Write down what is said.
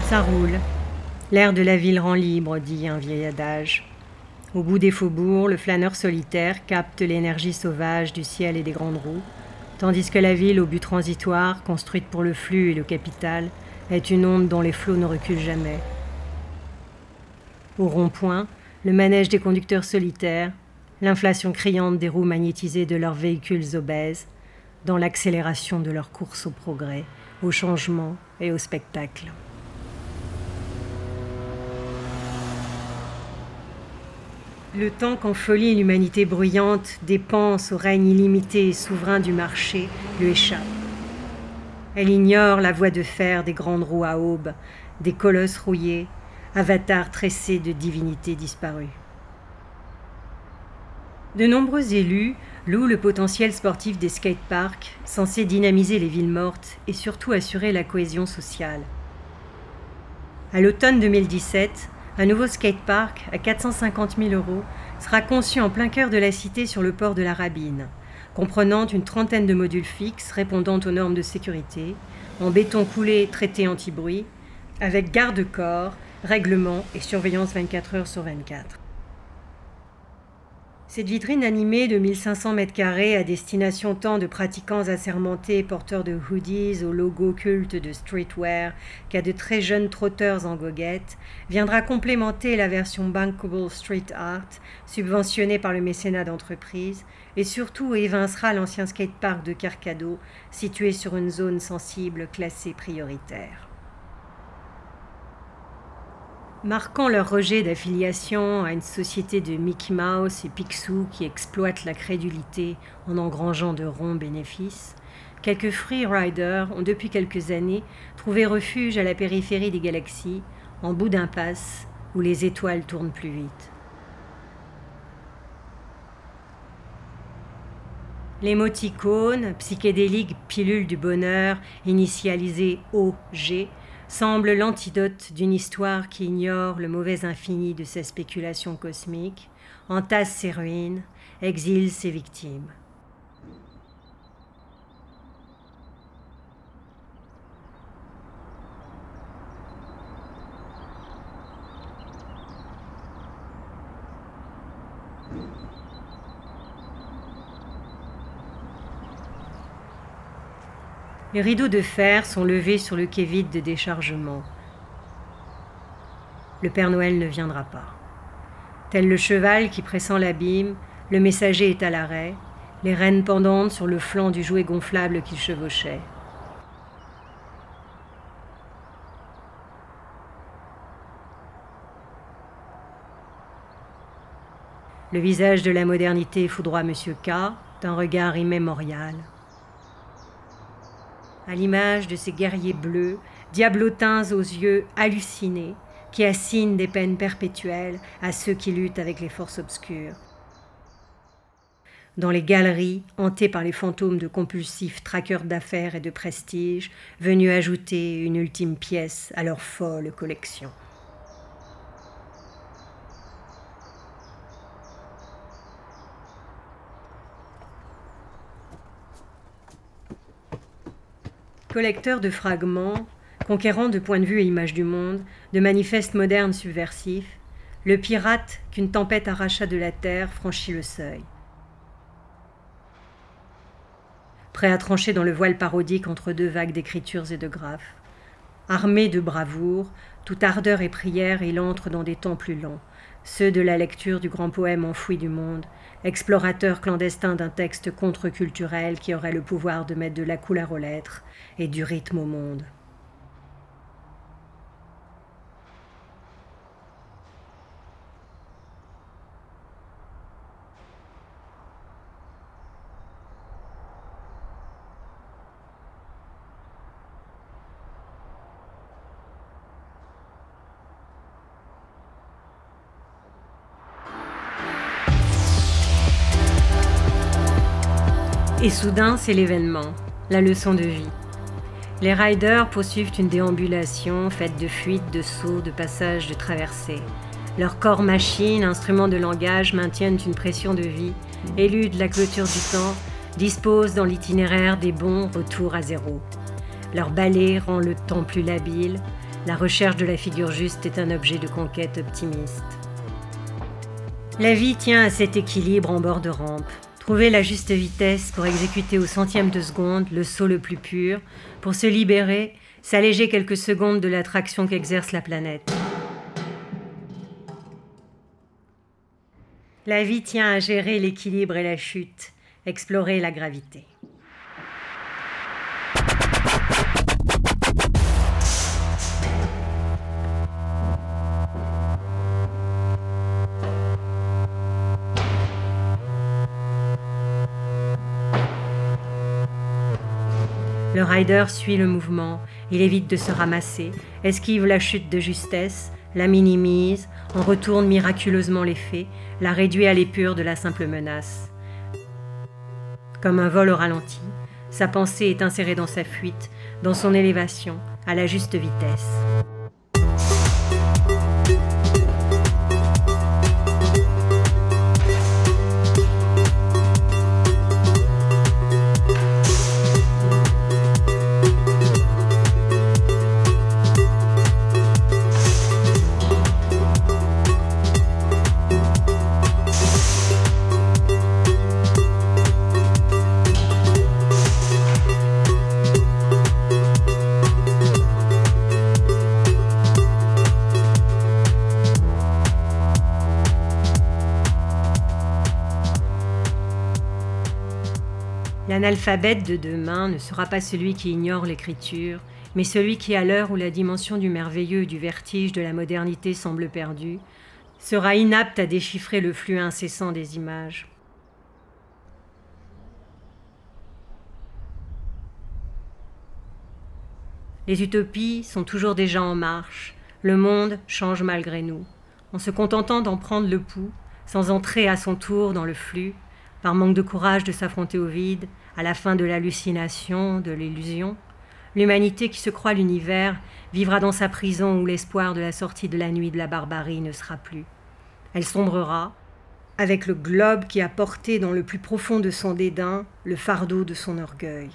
Ça roule. L'air de la ville rend libre, dit un vieil adage. Au bout des faubourgs, le flâneur solitaire capte l'énergie sauvage du ciel et des grandes roues, tandis que la ville, au but transitoire, construite pour le flux et le capital, est une onde dont les flots ne reculent jamais. Au rond-point, le manège des conducteurs solitaires, l'inflation criante des roues magnétisées de leurs véhicules obèses, dans l'accélération de leur course au progrès, au changement et au spectacle. Le temps qu'en folie l'humanité bruyante dépense au règne illimité et souverain du marché lui échappe. Elle ignore la voie de fer des grandes roues à aube, des colosses rouillés, avatars tressés de divinités disparues. De nombreux élus louent le potentiel sportif des skateparks, censés dynamiser les villes mortes et surtout assurer la cohésion sociale. À l'automne 2017, un nouveau skatepark à 450 000 € sera conçu en plein cœur de la cité sur le port de la Rabine, comprenant une trentaine de modules fixes répondant aux normes de sécurité, en béton coulé traité anti-bruit, avec garde-corps, règlement et surveillance 24 heures sur 24. Cette vitrine animée de 1500 m² à destination tant de pratiquants assermentés porteurs de hoodies au logo culte de streetwear qu'à de très jeunes trotteurs en goguette viendra complémenter la version bankable street art subventionnée par le mécénat d'entreprise et surtout évincera l'ancien skatepark de Carcado situé sur une zone sensible classée prioritaire. Marquant leur rejet d'affiliation à une société de Mickey Mouse et Picsou qui exploite la crédulité en engrangeant de ronds bénéfices, quelques freeriders ont depuis quelques années trouvé refuge à la périphérie des galaxies, en bout d'impasse où les étoiles tournent plus vite. L'émoticône, psychédélique pilule du bonheur, initialisée OG, semble l'antidote d'une histoire qui ignore le mauvais infini de sa spéculation cosmique, entasse ses ruines, exile ses victimes. Les rideaux de fer sont levés sur le quai vide de déchargement. Le Père Noël ne viendra pas. Tel le cheval qui pressent l'abîme, le messager est à l'arrêt, les rênes pendantes sur le flanc du jouet gonflable qu'il chevauchait. Le visage de la modernité foudroie M. K d'un regard immémorial. À l'image de ces guerriers bleus, diablotins aux yeux hallucinés, qui assignent des peines perpétuelles à ceux qui luttent avec les forces obscures. Dans les galeries, hantées par les fantômes de compulsifs traqueurs d'affaires et de prestige, venus ajouter une ultime pièce à leur folle collection. Collecteur de fragments, conquérant de points de vue et images du monde, de manifestes modernes subversifs, le pirate qu'une tempête arracha de la terre franchit le seuil. Prêt à trancher dans le voile parodique entre deux vagues d'écritures et de graphes. Armé de bravoure, toute ardeur et prière, il entre dans des temps plus lents, ceux de la lecture du grand poème enfoui du monde, explorateur clandestin d'un texte contre-culturel qui aurait le pouvoir de mettre de la couleur aux lettres et du rythme au monde. Et soudain, c'est l'événement, la leçon de vie. Les riders poursuivent une déambulation faite de fuites, de sauts, de passages, de traversées. Leurs corps machines, instruments de langage, maintiennent une pression de vie, éludent la clôture du temps, disposent dans l'itinéraire des bons retours à zéro. Leur balai rend le temps plus labile. La recherche de la figure juste est un objet de conquête optimiste. La vie tient à cet équilibre en bord de rampe. Trouver la juste vitesse pour exécuter au centième de seconde le saut le plus pur, pour se libérer, s'alléger quelques secondes de l'attraction qu'exerce la planète. La vie tient à gérer l'équilibre et la chute, explorer la gravité. Le rider suit le mouvement, il évite de se ramasser, esquive la chute de justesse, la minimise, en retourne miraculeusement l'effet, la réduit à l'épure de la simple menace. Comme un vol au ralenti, sa pensée est insérée dans sa fuite, dans son élévation, à la juste vitesse. L'analphabète de demain ne sera pas celui qui ignore l'écriture, mais celui qui, à l'heure où la dimension du merveilleux et du vertige de la modernité semble perdue, sera inapte à déchiffrer le flux incessant des images. Les utopies sont toujours déjà en marche, le monde change malgré nous. En se contentant d'en prendre le pouls, sans entrer à son tour dans le flux, par manque de courage de s'affronter au vide, à la fin de l'hallucination, de l'illusion, l'humanité qui se croit l'univers vivra dans sa prison où l'espoir de la sortie de la nuit de la barbarie ne sera plus. Elle sombrera, avec le globe qui a porté dans le plus profond de son dédain le fardeau de son orgueil.